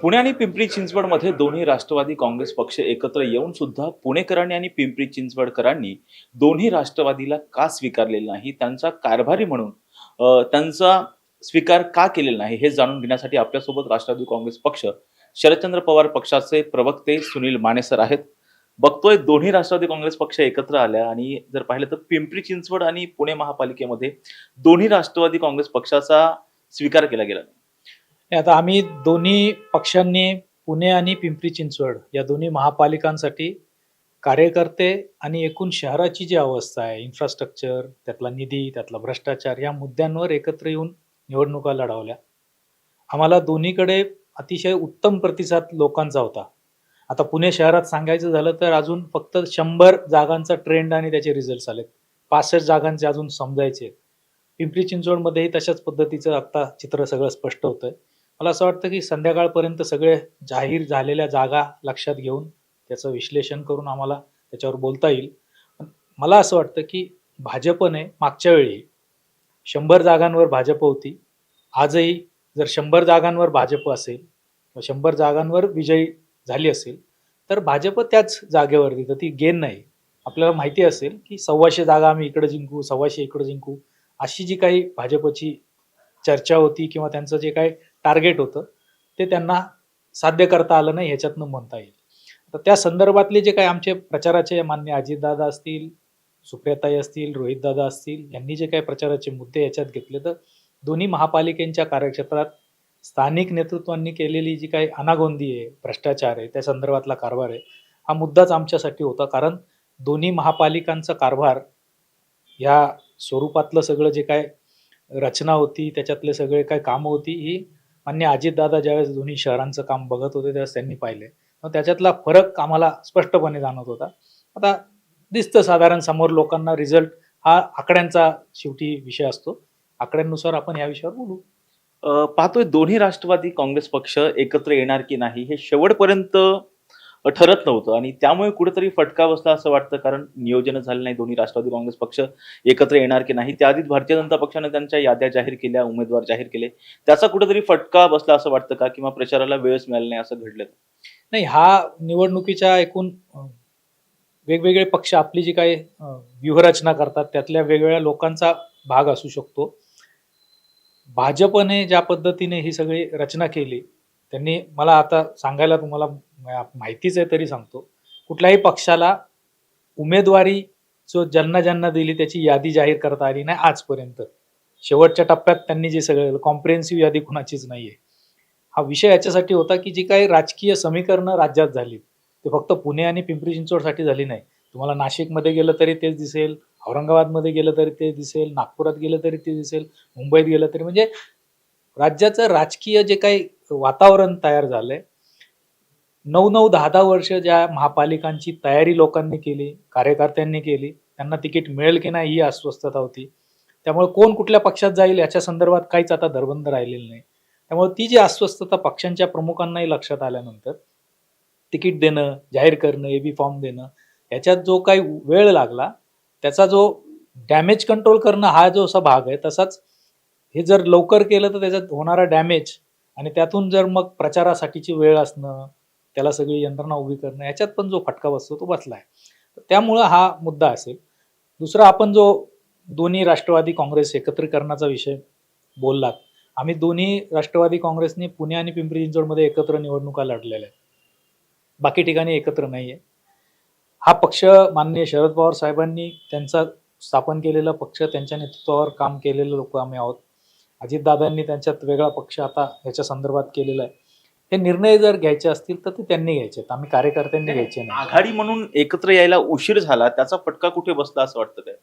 पुणे आणि पिंपरी चिंचवडमध्ये दोन्ही राष्ट्रवादी काँग्रेस पक्ष एकत्र येऊन सुद्धा पुणेकरांनी आणि पिंपरी चिंचवडकरांनी दोन्ही राष्ट्रवादीला का स्वीकारलेलं नाही, त्यांचा कारभारी म्हणून त्यांचा स्वीकार का केलेला नाही, हे जाणून घेण्यासाठी आपल्यासोबत राष्ट्रवादी काँग्रेस पक्ष, शरदचंद्र पवार पक्षाचे प्रवक्ते सुनील माने सर आहेत. बघतोय दोन्ही राष्ट्रवादी काँग्रेस पक्ष एकत्र आल्या आणि जर पाहिलं तर पिंपरी चिंचवड आणि पुणे महापालिकेमध्ये दोन्ही राष्ट्रवादी काँग्रेस पक्षाचा स्वीकार केला गेला नाही. आता आम्ही दोन्ही पक्षांनी पुणे आणि पिंपरी चिंचवड या दोन्ही महापालिकांसाठी कार्यकर्ते आणि एकूण शहराची जी अवस्था आहे, इन्फ्रास्ट्रक्चर, त्यातला निधी, त्यातला भ्रष्टाचार या मुद्द्यांवर एकत्र येऊन निवडणुका लढवल्या. आम्हाला दोन्हीकडे अतिशय उत्तम प्रतिसाद लोकांचा होता. आता पुणे शहरात सांगायचं झालं तर अजून फक्त 100 जागांचा ट्रेंड आणि त्याचे रिझल्ट्स आलेत. 65 जागांचे अजून समजायचे आहेत. पिंपरी चिंचवडमध्येही तशाच पद्धतीचं आता चित्र सगळं स्पष्ट होतंय. मला असं वाटतं की संध्याकाळपर्यंत सगळे जाहीर झालेल्या जागा लक्षात घेऊन त्याचं विश्लेषण करून आम्हाला त्याच्यावर बोलता येईल. पण मला असं वाटतं की भाजपने मागच्या वेळी 100 जागांवर भाजप होती. आजही जर 100 जागांवर भाजप असेल किंवा 100 जागांवर विजयी झाली असेल तर भाजप त्याच जागेवरती, तर ती गेन नाही. आपल्याला माहिती असेल की 125 जागा आम्ही इकडे जिंकू, 125 इकडे जिंकू, अशी जी काही भाजपची चर्चा होती किंवा त्यांचं जे काही टार्गेट होतं ते त्यांना साध्य करता आलं नाही, ह्याच्यातनं म्हणता येईल. तर त्या संदर्भातले जे काही आमचे प्रचाराचे मान्य अजितदादा असतील, सुप्रियाताई असतील, रोहितदादा असतील, यांनी जे काही प्रचाराचे मुद्दे याच्यात घेतले, तर दोन्ही महापालिकेच्या कार्यक्षेत्रात स्थानिक नेतृत्वांनी केलेली जी काही अनागोंदी आहे, भ्रष्टाचार आहे, त्या संदर्भातला कारभार आहे, हा मुद्दाच आमच्यासाठी होता. कारण दोन्ही महापालिकांचा कारभार या स्वरूपातलं सगळं जे काय रचना होती, त्याच्यातले सगळे काय कामं होती, ही मान्य अजितदादा ज्यावेळेस दोन्ही शहरांचं काम बघत होते त्यावेळेस त्यांनी पाहिले. मग त्याच्यातला फरक आम्हाला स्पष्टपणे जाणवत होता. आता दिसतं साधारण समोर लोकांना रिझल्ट, हा आकड्यांचा शेवटी विषय असतो. आकड्यांनुसार आपण या विषयावर बोलू. पाहतोय दोन्ही राष्ट्रवादी काँग्रेस पक्ष एकत्र येणार की नाही हे शेवटपर्यंत ठरत नव्हतं आणि त्यामुळे कुठेतरी फटका बसला असं वाटतं. कारण नियोजनच झालं नाही, दोन्ही राष्ट्रवादी काँग्रेस पक्ष एकत्र येणार की नाही. त्याआधीच भारतीय जनता पक्षाने त्यांच्या याद्या जाहीर केल्या, उमेदवार जाहीर केले. त्याचा कुठेतरी फटका बसला असं वाटतं का, किंवा प्रचाराला वेळच मिळाला नाही असं घडलं? नाही, हा निवडणुकीच्या एकूण वेगवेगळे पक्ष आपली जी काही व्यूहरचना करतात त्यातल्या वेगवेगळ्या लोकांचा भाग असू शकतो. भाजपने ज्या पद्धतीने ही सगळी रचना केली, त्यांनी, मला आता सांगायला तुम्हाला माहितीच आहे तरी सांगतो, कुठल्याही पक्षाला उमेदवारी जो ज्यांना ज्यांना दिली त्याची यादी जाहीर करता आली नाही आजपर्यंत. शेवटच्या टप्प्यात त्यांनी जे सगळं कॉम्प्रिहेन्सिव्ह यादी कुणाचीच नाहीये. हा विषय याच्यासाठी होता की जी काही राजकीय समीकरणं राज्यात झाली ते फक्त पुणे आणि पिंपरी चिंचवडसाठी झाली नाही. तुम्हाला नाशिकमध्ये गेलं तरी तेच दिसेल, औरंगाबादमध्ये गेलं तरी ते दिसेल, नागपुरात गेलं तरी ते दिसेल, मुंबईत गेलं तरी, म्हणजे राज्याचं राजकीय जे काही वातावरण तयार झालंय, 9-9, 10-10 वर्ष ज्या महापालिकांची तयारी लोकांनी केली, कार्यकर्त्यांनी केली, त्यांना तिकीट मिळेल की नाही ही अस्वस्थता होती. त्यामुळे कोण कुठल्या पक्षात जाईल याच्या संदर्भात काहीच आता धरबंद राहिलेलं नाही. त्यामुळे ती जी अस्वस्थता पक्षांच्या प्रमुखांनाही लक्षात आल्यानंतर तिकीट देणं, जाहीर करणं, एबी फॉर्म देणं, याच्यात जो काही वेळ लागला, त्याचा जो डॅमेज कंट्रोल करणं हा जो असा भाग आहे, तसाच हे जर लवकर केलं तर त्याच्यात होणारा डॅमेज आणि त्यातून जर मग प्रचारासाठीची वेळ असणं, त्याला सगळी यंत्रणा उभी करणं, याच्यात पण जो फटका बसतो तो बसला आहे. त्यामुळं हा मुद्दा असेल. दुसरा, आपण जो दोन्ही राष्ट्रवादी काँग्रेस एकत्रीकरणाचा विषय बोललात, आम्ही दोन्ही राष्ट्रवादी काँग्रेसने पुणे आणि पिंपरी चिंचवडमध्ये एकत्र निवडणुका लढलेल्या आहेत. बाकी ठिकाणी एकत्र नाहीये. हा पक्ष माननीय शरद पवार साहेबांनी त्यांचा स्थापन केलेला पक्ष, त्यांच्या नेतृत्वावर काम केलेले लोक आम्ही आहोत. अजितदादांनी त्यांच्यात वेगळा पक्ष आता ह्याच्या संदर्भात केलेला आहे. हे निर्णय जर घ्यायचे असतील तर ते त्यांनी घ्यायचे, आम्ही कार्यकर्त्यांनी घ्यायचे नाही. आघाडी म्हणून एकत्र यायला उशीर झाला, त्याचा फटका कुठे बसला असं वाटतं काय?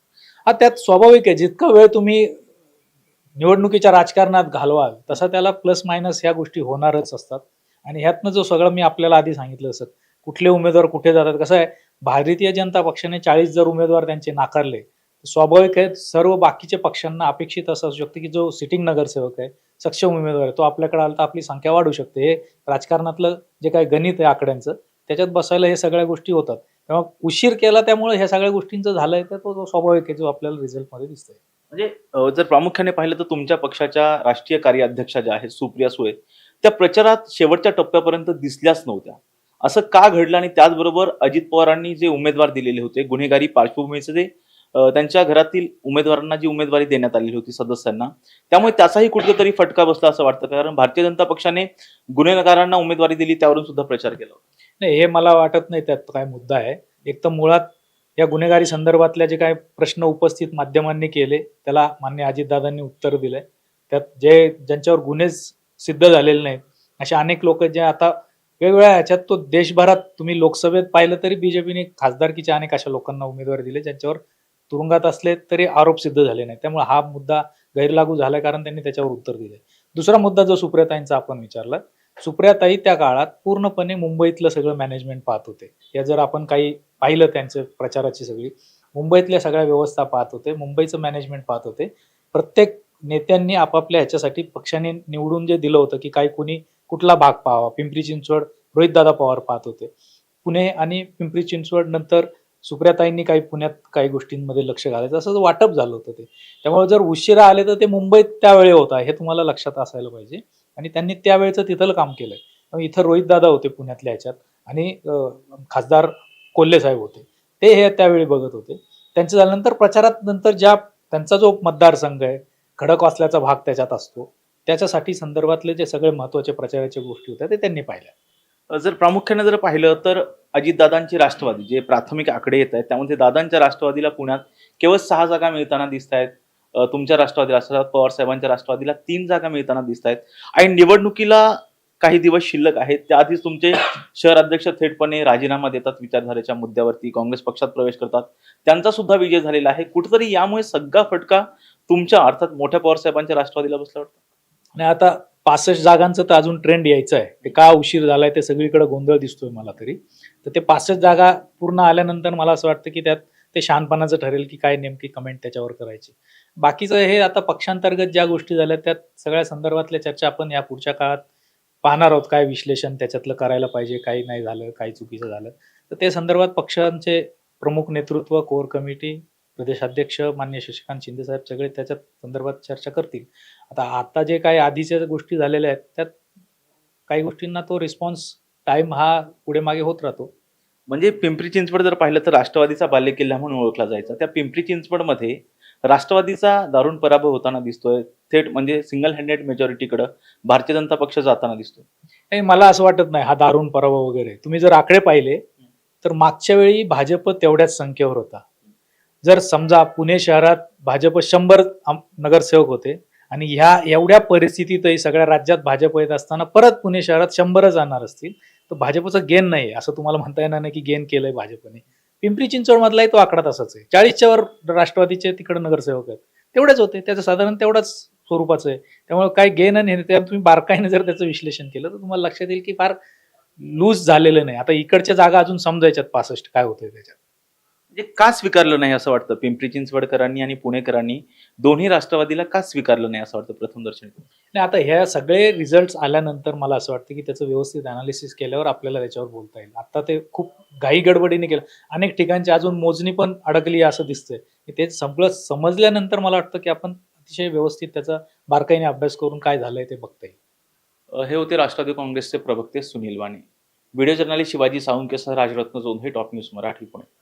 हा, त्यात स्वाभाविक आहे. जितका वेळ तुम्ही निवडणुकीच्या राजकारणात घालवाल तसा त्याला प्लस मायनस ह्या गोष्टी होणारच असतात. आणि ह्यातनं जो सगळं मी आपल्याला आधी सांगितलं असं, कुठले उमेदवार कुठे जातात, कसं आहे, भारतीय जनता पक्षाने 40 जर उमेदवार त्यांचे नाकारले, स्वाभाविक आहे सर्व बाकीच्या पक्षांना अपेक्षित असं असू शकतं की जो सिटिंग नगरसेवक आहे, सक्षम उमेदवार आहे, तो आपल्याकडे आला तर आपली संख्या वाढू शकते. हे राजकारणातलं जे काही गणित आहे आकड्यांचं, त्याच्यात बसायला हे सगळ्या गोष्टी होतात. तेव्हा उशीर केला त्यामुळे ह्या सगळ्या गोष्टींचं झालंय, तर तो स्वाभाविक आहे, जो आपल्याला रिझल्टमध्ये दिसतोय. म्हणजे जर प्रामुख्याने पाहिलं तर तुमच्या पक्षाच्या राष्ट्रीय कार्याध्यक्षा ज्या आहेत सुप्रिया सुळे, त्या प्रचारात शेवटच्या टप्प्यापर्यंत दिसल्याच नव्हत्या. असं का घडलं आणि त्याचबरोबर अजित पवारांनी जे उमेदवार दिलेले होते, गुन्हेगारी पार्श्वभूमीचे जे त्यांच्या घरातील उमेदवारांना जी उमेदवारी देण्यात आलेली होती सदस्यांना, त्यामुळे त्याचाही कुठेतरी फटका बसला असं वाटतं. कारण भारतीय जनता पक्षाने गुन्हेगारांना उमेदवारी दिली त्यावरून सुद्धा प्रचार केला होता. नाही, हे मला वाटत नाही त्यात काय मुद्दा आहे. एक तर मुळात या गुन्हेगारी संदर्भातल्या जे काही प्रश्न उपस्थित माध्यमांनी केले त्याला माननीय अजितदादांनी उत्तर दिलंय. त्यात ज्यांच्यावर गुन्हे सिद्ध झालेले नाहीत अशा अनेक लोक जे आता वेगवेगळ्या ह्याच्यात तो देशभरात तुम्ही लोकसभेत पाहिलं तरी बीजेपीने खासदारकीच्या अनेक अशा लोकांना उमेदवारी दिले ज्यांच्यावर तुरुंगात असले तरी आरोप सिद्ध झाले नाही. त्यामुळे हा मुद्दा गैरलागू झालाय कारण त्यांनी त्याच्यावर उत्तर दिलंय. दुसरा मुद्दा जो सुप्रियाताईंचा आपण विचारला, सुप्रियाताई त्या काळात पूर्णपणे मुंबईतलं सगळं मॅनेजमेंट पाहत होते. या जर आपण काही पाहिलं त्यांचं प्रचाराची सगळी मुंबईतल्या सगळ्या व्यवस्था पाहत होते, मुंबईचं मॅनेजमेंट पाहत होते. प्रत्येक नेत्यांनी आपापल्या ह्याच्यासाठी पक्षाने निवडून जे दिलं होतं की काही कुणी कुठला भाग पाहावा, पिंपरी चिंचवड रोहितदादा पवार पाहत होते. पुणे आणि पिंपरी चिंचवड नंतर सुप्रियाताईंनी काही पुण्यात काही गोष्टींमध्ये लक्ष घालायचं असं वाटप झालं होतं ते. त्यामुळे जर उशिरा आले तर ते मुंबईत त्यावेळी होता हे तुम्हाला लक्षात असायला पाहिजे आणि त्यांनी त्यावेळेचं तिथलं काम केलंय. त्यामुळे इथं रोहितदादा होते पुण्यातल्या ह्याच्यात आणि खासदार कोल्हे साहेब होते, ते हे त्यावेळी बघत होते. त्यांचं झाल्यानंतर प्रचारात नंतर त्यांचा जो मतदारसंघ आहे, खडकवासल्याचा भाग त्याच्यात असतो, त्याच्यासाठी संदर्भातले जे सगळे महत्वाचे प्रचाराच्या गोष्टी होत्या ते त्यांनी पाहिल्या. जर प्रामुख्याने जर पाहिलं तर अजितदादांची राष्ट्रवादी जे प्राथमिक आकडे येत आहेत त्यामध्ये दादांच्या राष्ट्रवादीला पुण्यात केवळ 6 जागा मिळताना दिसत आहेत. तुमच्या राष्ट्रवादीला शरद पवार साहेबांच्या राष्ट्रवादीला 3 जागा मिळताना दिसत आहेत आणि निवडणुकीला काही दिवस शिल्लक आहेत. त्याआधीच तुमचे शहर अध्यक्ष थेटपणे राजीनामा देतात, विचारधारेच्या मुद्द्यावरती काँग्रेस पक्षात प्रवेश करतात, त्यांचा सुद्धा विजय झालेला आहे. कुठेतरी यामुळे सगळा फटका तुमच्या अर्थात मोठ्या पवार साहेबांच्या राष्ट्रवादीला बसला वाटतं. आणि आता 65 जागांचं तर अजून ट्रेंड यायचं आहे. ते का उशीर झालाय ते सगळीकडे गोंधळ दिसतोय मला तरी. तर ते 65 जागा पूर्ण आल्यानंतर मला असं वाटतं की त्यात ते शहाणपणाचं ठरेल की काय नेमकी कमेंट त्याच्यावर करायची. बाकीचं हे आता पक्षांतर्गत ज्या गोष्टी झाल्या त्यात सगळ्या संदर्भातल्या चर्चा आपण या पुढच्या काळात पाहणार आहोत. काय विश्लेषण त्याच्यातलं करायला पाहिजे, काही नाही झालं, काही चुकीचं झालं, तर ते संदर्भात पक्षांचे प्रमुख नेतृत्व, कोर कमिटी, प्रदेशाध्यक्ष माननीय शशिकांत शिंदे साहेब सगळे त्याच्यात संदर्भात चर्चा करतील. आता जे काही आधीच्या गोष्टी झालेल्या आहेत त्यात काही गोष्टींना तो रिस्पॉन्स टाइम हा पुढे मागे होत राहतो. म्हणजे पिंपरी चिंचवड जर पाहिलं तर राष्ट्रवादीचा बालेकिल्ला म्हणून ओळखला जायचा. त्या पिंपरी चिंचवडमध्ये राष्ट्रवादीचा दारुण पराभव होताना दिसतोय. थेट म्हणजे सिंगल हँडेड मेजॉरिटीकडे भारतीय जनता पक्ष जाताना दिसतोय. नाही, मला असं वाटत नाही हा दारुण पराभव वगैरे. तुम्ही जर आकडे पाहिले तर मागच्या वेळी भाजप तेवढ्याच संख्येवर होता. जर समजा पुणे शहरात भाजप 100 नगरसेवक होते आणि ह्या एवढ्या परिस्थितीतही सगळ्या राज्यात भाजप येत असताना परत पुणे शहरात 100 जाणार असतील तर भाजपचं गेन नाही असं तुम्हाला म्हणता येणार नाही की गेन केलंय भाजपने. पिंपरी चिंचवड मधलाही तो आकडा तसाच आहे. 40च्या वर राष्ट्रवादीचे तिकडे नगरसेवक आहेत, तेवढेच होते. त्याचं साधारण तेवढाच स्वरूपाचं आहे. त्यामुळे काय गेन आणि तुम्ही बारकाईने जर त्याचं विश्लेषण केलं तर तुम्हाला लक्षात येईल की फार लूज झालेलं नाही. आता इकडच्या जागा अजून समजायच्यात 65 काय होतंय त्याच्यात. म्हणजे का स्वीकारलं नाही असं वाटतं पिंपरी चिंचवडकरांनी आणि पुणेकरांनी दोन्ही राष्ट्रवादीला का स्वीकारलं नाही असं वाटतं प्रथम दर्शनी? नाही, आता ह्या सगळे रिझल्ट आल्यानंतर मला असं वाटतं की त्याचं व्यवस्थित अनालिसिस केल्यावर आपल्याला त्याच्यावर बोलता येईल. आता ते खूप घाई गडबडीने केलं, अनेक ठिकाणची अजून मोजणी पण अडकली असं दिसतंय. ते सगळं समजल्यानंतर मला वाटतं की आपण अतिशय व्यवस्थित त्याचा बारकाईने अभ्यास करून काय झालंय ते बघता येईल. हे होते राष्ट्रवादी काँग्रेसचे प्रवक्ते सुनील वाणी. व्हिडिओ जर्नलिस्ट शिवाजी साळुंकेसह राजरत्न जोंधे, टॉप न्यूज मराठी, पुणे.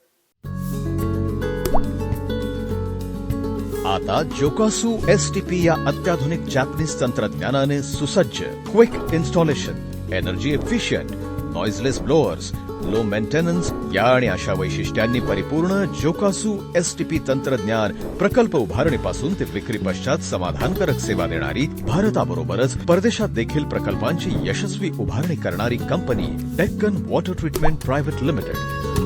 आता जोकासू STP या अत्याधुनिक जॅपनीज तंत्रज्ञानाने सुसज्ज, quick installation, energy efficient, noiseless blowers, low maintenance या आणि अशा वैशिष्ट्यांनी परिपूर्ण जोकासू STP तंत्रज्ञान प्रकल्प उभारणीपासून ते विक्री पश्चात समाधानकारक सेवा देणारी, भारताबरोबरच परदेशात देखील प्रकल्पांची यशस्वी उभारणी करणारी company Deccan water treatment private limited.